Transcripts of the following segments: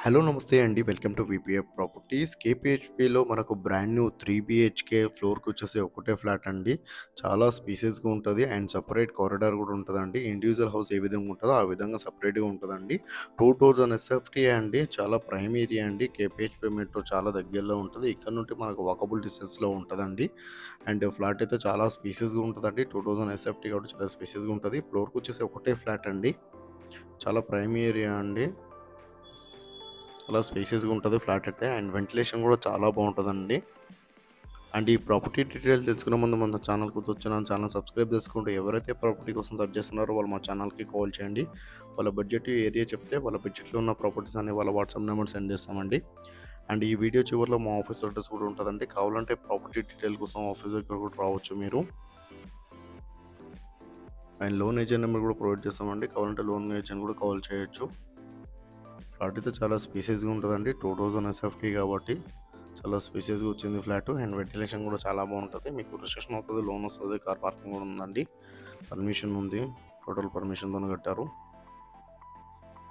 Hello నమస్తే అండి. Welcome to VPF properties. కేపీహెచ్‌పిలో మనకు బ్రాండ్ న్యూ 3 బీహెచ్‌కే ఫ్లోర్‌కొచ్చేసి ఒకటే ఫ్లాట్ అండి. చాలా స్పేసియస్‌గా ఉంటది. అండ్ సెపరేట్ కారిడార్ గూడా ఉంటదండి. ఇండివిడ్యువల్ హౌస్ ఏ విధంగా ఉంటదో ఆ విధంగా సెపరేట్‌గా ఉంటదండి. 2 డోర్స్ అండ్ ఎస్ఎఫ్టీ అండి. చాలా ప్రైమ్ ఏరియా అండి. కేపీహెచ్‌పి మెట్రో చాలా దగ్గరలో ఉంటది. ఇక్కడ నుండి మనకు వాకబుల్ డిస్టెన్స్‌లో ఉంటదండి. అండ్ ఫ్లాట్ అయితే చాలా స్పేసియస్‌గా ఉంటదండి. 2000 ఎస్ఎఫ్టీ కాబట్టి చాలా స్పేసియస్‌గా ఉంటది. ఫ్లోర్‌కొచ్చేసి ఒకటే ఫ్లాట్ అండి. చాలా ప్రైమ్ ఏరియా అండి. చాలా స్పేసియస్‌గా ఉంటది ఫ్లాట్ అయితే. అండ్ వెంటిలేషన్ గూడా చాలా బావుంటదండి. అండ్ ఈ ప్రాపర్టీ డీటెయిల్స్ తెలుసుకునే ముందు మన ఛానల్‌కి వచ్చిన ఛానల్ సబ్స్క్రైబ్ చేసుకుంటూ ఎవరైతే ప్రాపర్టీ కోసం సెర్చ్ చేస్తున్నారో వాళ్ళు మా ఛానల్‌కి కాల్ చేయండి. వాళ్ళ బడ్జెట్ ఏరియా చెప్తే వాళ్ళ బడ్జెట్‌లో ఉన్న ప్రాపర్టీస్ అన్ని వాళ్ళ వాట్సాప్ నెంబర్ సెండ్ చేస్తామండి. అండ్ ఈ వీడియో చివరిలో మా ఆఫీస్ అడ్రెస్ కూడా ఉంటదండి. కావాలంటే ప్రాపర్టీ డీటెయిల్ కోసం ఆఫీస్ దగ్గర కూడా రావచ్చు మీరు. అండ్ లోన్ ఏజెంట్ నెంబర్ కూడా ప్రొవైడ్ చేస్తామండి. కావాలంటే లోన్ ఏజెంట్ కూడా కాల్ చేయొచ్చు. ఫ్లాట్ అయితే చాలా స్పేసియస్‌గా ఉంటదండి. 2000 ఎస్ఎఫ్టీ కాబట్టి చాలా స్పేసియస్‌గా వచ్చింది ఫ్లాట్. అండ్ వెంటిలేషన్ కూడా చాలా బావుంటది. మీకు రిసెప్షన్ అవుతది, లోన్ వస్తది, కార్ పార్కింగ్ కూడా ఉందండి. పర్మిషన్ ఉంది. టోటల్ పర్మిషన్‌తోనే కట్టారు.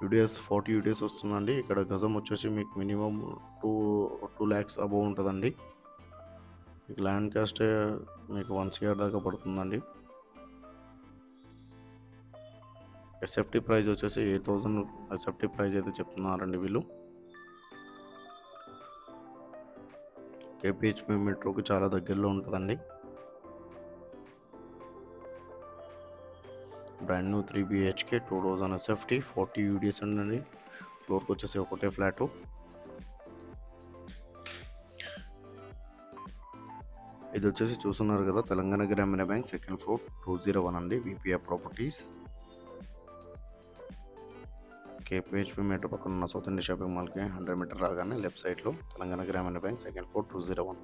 యూడిఎస్ 40 యూడిఎస్ వస్తుందండి. ఇక్కడ గజం వచ్చేసి మీకు మినిమమ్ 2, 2 లాక్స్ అబోవ్ ఉంటదండి. మీకు ల్యాండ్ కాస్టే మీకు 1 సీఆర్ దాకా పడుతుందండి. ఎస్ఎఫ్టీ ప్రైస్ వచ్చేసి 8000 ఎస్ఎఫ్టీ ప్రైస్ అయితే చెప్తున్నారండి వీళ్ళు. కేపీహెచ్‌పి మెట్రోకి చాలా దగ్గరలో ఉంటదండి. Brand new 3 BHK 2000 SFT 40 UDS అండి. ఫ్లోర్‌కొచ్చేసి ఒకటే ఫ్లాటు. ఇదొచ్చేసి చూస్తున్నారు కదా! తెలంగాణ గ్రామీణ బ్యాంక్ సెకండ్ ఫ్లోర్ 201 అండి. VPF properties. కేపీహెచ్‌పి మెట్రో పక్కన ఉన్న సౌత్ ఇండియా షాపింగ్ మాల్‌కి 100 మీటర్ రాగానే లెఫ్ట్ సైడ్‌లో తెలంగాణ గ్రామీణ బ్యాంక్ సెకండ్ ఫ్లోర్ 201.